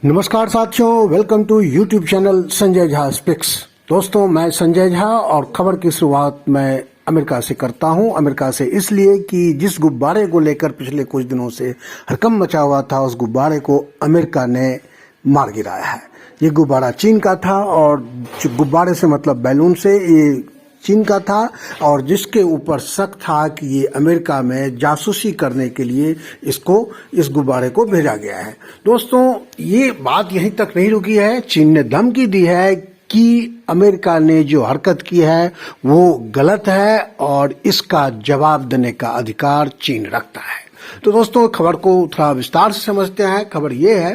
नमस्कार साथियों, welcome to YouTube channel Sanjay Jha speaks. दोस्तों, मैं संजय झा और खबर की शुरुआत मैं अमेरिका से करता हूं। अमेरिका से इसलिए कि जिस गुब्बारे को लेकर पिछले कुछ दिनों से हड़कंप मचा हुआ था, उस गुब्बारे को अमेरिका ने मार गिराया है। ये गुब्बारा चीन का था और गुब्बारे से मतलब बैलून से, ये चीन का था और जिसके ऊपर शक था कि ये अमेरिका में जासूसी करने के लिए इस गुब्बारे को भेजा गया है। दोस्तों, ये बात यहीं तक नहीं रुकी है। चीन ने धमकी दी है कि अमेरिका ने जो हरकत की है वो गलत है और इसका जवाब देने का अधिकार चीन रखता है। तो दोस्तों, खबर को थोड़ा विस्तार से समझते हैं। खबर ये है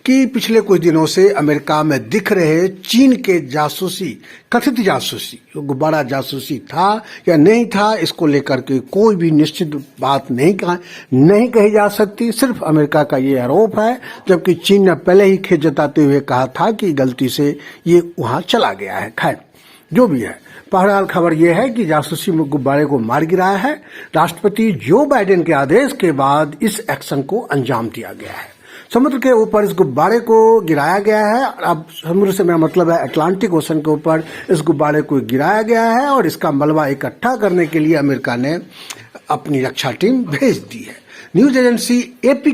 कि पिछले कुछ दिनों से अमेरिका में दिख रहे चीन के जासूसी, कथित जासूसी, गुब्बारा जासूसी था या नहीं था, इसको लेकर के कोई भी निश्चित बात नहीं कही जा सकती। सिर्फ अमेरिका का ये आरोप है, जबकि चीन ने पहले ही खेद जताते हुए कहा था कि गलती से ये वहां चला गया है। खैर, जो भी है, बहरहाल खबर यह है कि जासूसी गुब्बारे को मार गिराया है। राष्ट्रपति जो बाइडेन के आदेश के बाद इस एक्शन को अंजाम दिया गया है। समुद्र के ऊपर इस गुब्बारे को गिराया गया है। अब समुद्र से मेरा मतलब है अटलांटिक ओशन के ऊपर इस गुब्बारे को गिराया गया है और इसका मलबा इकट्ठा करने के लिए अमेरिका ने अपनी रक्षा टीम भेज दी है। न्यूज एजेंसी एपी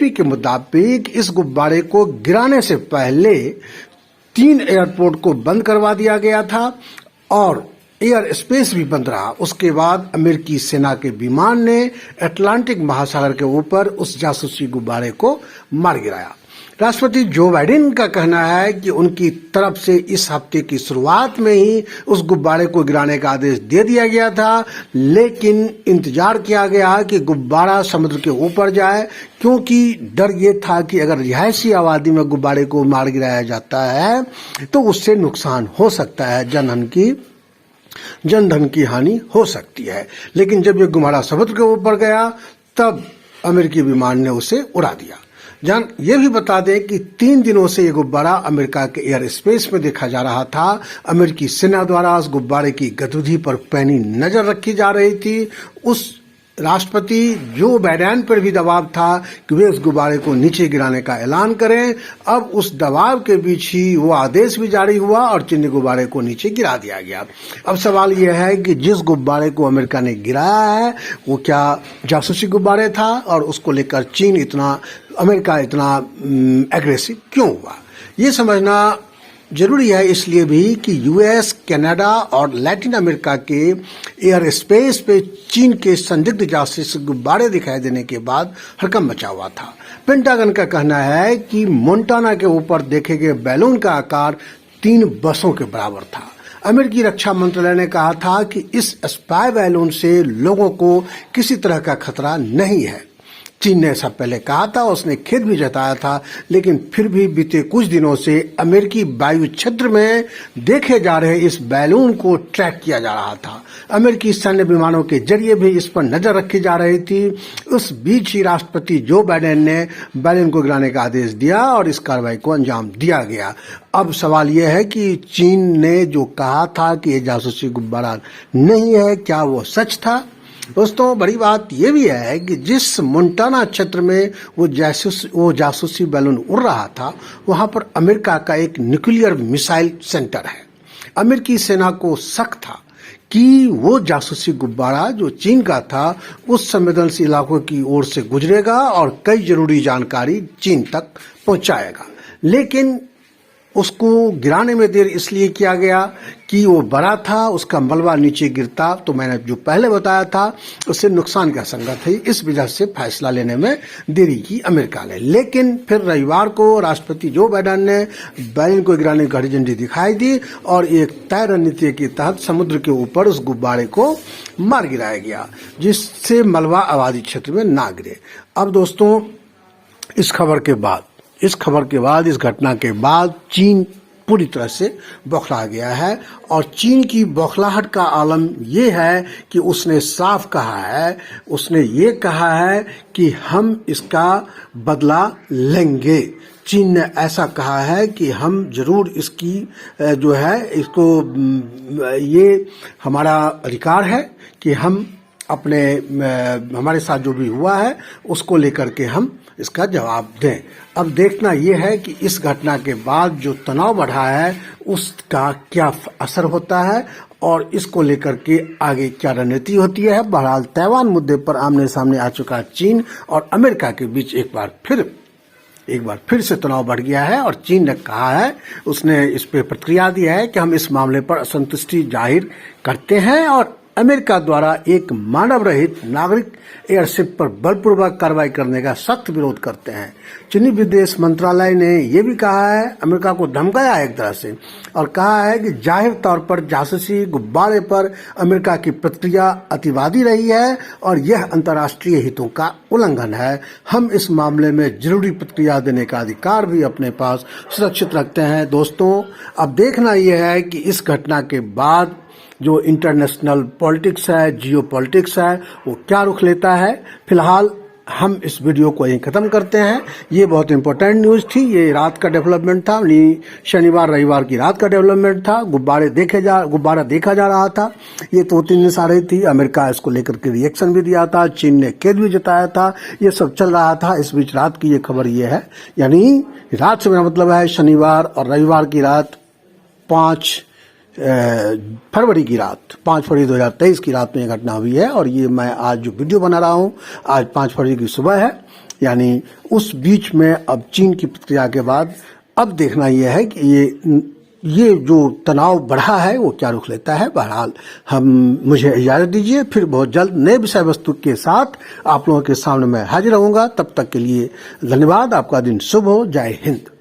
के मुताबिक इस गुब्बारे को गिराने से पहले 3 एयरपोर्ट को बंद करवा दिया गया था और एयर स्पेस भी बंद रहा। उसके बाद अमेरिकी सेना के विमान ने अटलांटिक महासागर के ऊपर उस जासूसी गुब्बारे को मार गिराया। राष्ट्रपति जो बाइडेन का कहना है कि उनकी तरफ से इस हफ्ते की शुरुआत में ही उस गुब्बारे को गिराने का आदेश दे दिया गया था, लेकिन इंतजार किया गया कि गुब्बारा समुद्र के ऊपर जाए, क्योंकि डर ये था कि अगर रिहायशी आबादी में गुब्बारे को मार गिराया जाता है तो उससे नुकसान हो सकता है, जनधन की हानि हो सकती है। लेकिन जब ये गुब्बारा समुद्र के ऊपर गया तब अमेरिकी विमान ने उसे उड़ा दिया। ये भी बता दें कि 3 दिनों से ये गुब्बारा अमेरिका के एयर स्पेस में देखा जा रहा था। अमेरिकी सेना द्वारा उस गुब्बारे की गतिविधि पर पैनी नजर रखी जा रही थी। उस राष्ट्रपति जो बाइडेन पर भी दबाव था कि वे उस गुब्बारे को नीचे गिराने का ऐलान करें। अब उस दबाव के बीच ही वो आदेश भी जारी हुआ और चीनी गुब्बारे को नीचे गिरा दिया गया। अब सवाल यह है कि जिस गुब्बारे को अमेरिका ने गिराया है वो क्या जासूसी गुब्बारे था और उसको लेकर अमेरिका इतना एग्रेसिव क्यों हुआ, ये समझना जरूरी है। इसलिए भी कि यूएस, कनाडा और लैटिन अमेरिका के एयर स्पेस पे चीन के संदिग्ध जासूसी गुब्बारे दिखाई देने के बाद हड़कंप मचा हुआ था। पेंटागन का कहना है कि मोंटाना के ऊपर देखे गए बैलून का आकार 3 बसों के बराबर था। अमेरिकी रक्षा मंत्रालय ने कहा था कि इस स्पाई बैलून से लोगों को किसी तरह का खतरा नहीं है। चीन ने ऐसा पहले कहा था, उसने खेद भी जताया था, लेकिन फिर भी बीते कुछ दिनों से अमेरिकी वायु क्षेत्र में देखे जा रहे इस बैलून को ट्रैक किया जा रहा था। अमेरिकी सैन्य विमानों के जरिए भी इस पर नजर रखी जा रही थी। उस बीच ही राष्ट्रपति जो बाइडेन ने बैलून को गिराने का आदेश दिया और इस कार्रवाई को अंजाम दिया गया। अब सवाल यह है कि चीन ने जो कहा था कि ये जासूसी गुब्बारा नहीं है, क्या वो सच था? दोस्तों, बड़ी बात यह भी है कि जिस मोंटाना क्षेत्र में वो जासूसी बैलून उड़ रहा था, वहां पर अमेरिका का एक न्यूक्लियर मिसाइल सेंटर है। अमेरिकी सेना को शक था कि वो जासूसी गुब्बारा जो चीन का था उस संवेदनशील इलाकों की ओर से गुजरेगा और कई जरूरी जानकारी चीन तक पहुंचाएगा। लेकिन उसको गिराने में देर इसलिए किया गया कि वो बड़ा था, उसका मलबा नीचे गिरता तो मैंने जो पहले बताया था उससे नुकसान की आशंका थी। इस वजह से फैसला लेने में देरी की अमेरिका ने। लेकिन फिर रविवार को राष्ट्रपति जो बाइडेन ने बैलून को गिराने की हरी झंडी दिखाई दी और एक तय रणनीति के तहत समुद्र के ऊपर उस गुब्बारे को मार गिराया गया, जिससे मलबा आबादी क्षेत्र में ना गिरे। अब दोस्तों, इस घटना के बाद चीन पूरी तरह से बौखला गया है और चीन की बौखलाहट का आलम ये है कि उसने साफ कहा है, उसने ये कहा है कि हम इसका बदला लेंगे। चीन ने ऐसा कहा है कि हम जरूर इसकी ये हमारा अधिकार है कि हम अपने हमारे साथ जो भी हुआ है उसको लेकर के हम इसका जवाब दें। अब देखना यह है कि इस घटना के बाद जो तनाव बढ़ा है उसका क्या असर होता है और इसको लेकर के आगे क्या रणनीति होती है। बहरहाल ताइवान मुद्दे पर आमने सामने आ चुका चीन और अमेरिका के बीच एक बार फिर से तनाव बढ़ गया है और चीन ने कहा है, उसने इस पे प्रतिक्रिया दी है कि हम इस मामले पर असंतुष्टि जाहिर करते हैं और अमेरिका द्वारा एक मानव रहित नागरिक एयरशिप पर बलपूर्वक कार्रवाई करने का सख्त विरोध करते हैं। चीनी विदेश मंत्रालय ने यह भी कहा है, अमेरिका को धमकाया है एक तरह से और कहा है कि जाहिर तौर पर जासूसी गुब्बारे पर अमेरिका की प्रतिक्रिया अतिवादी रही है और यह अंतर्राष्ट्रीय हितों का उल्लंघन है। हम इस मामले में जरूरी प्रतिक्रिया देने का अधिकार भी अपने पास सुरक्षित रखते हैं। दोस्तों, अब देखना यह है कि इस घटना के बाद जो इंटरनेशनल पॉलिटिक्स है, जियो पॉलिटिक्स है, वो क्या रुख लेता है। फिलहाल हम इस वीडियो को यहीं खत्म करते हैं। ये बहुत इंपॉर्टेंट न्यूज़ थी, ये रात का डेवलपमेंट था, शनिवार रविवार की रात का डेवलपमेंट था। गुब्बारा देखा जा रहा था। ये 2-3 दिन आ रही थी। अमेरिका इसको लेकर के रिएक्शन भी दिया था, चीन ने खेद भी जताया था, ये सब चल रहा था। इस बीच रात की ये खबर ये है, यानी रात से मेरा मतलब है शनिवार और रविवार की रात 5 फरवरी की रात, 5 फरवरी 2023 की रात में ये घटना हुई है और ये मैं आज जो वीडियो बना रहा हूँ आज 5 फरवरी की सुबह है। यानी उस बीच में अब चीन की प्रतिक्रिया के बाद अब देखना यह है कि ये जो तनाव बढ़ा है वो क्या रुख लेता है। बहरहाल मुझे इजाजत दीजिए, फिर बहुत जल्द नए विषय वस्तु के साथ आप लोगों के सामने मैं हाजिर रहूंगा। तब तक के लिए धन्यवाद। आपका दिन शुभ हो। जय हिंद।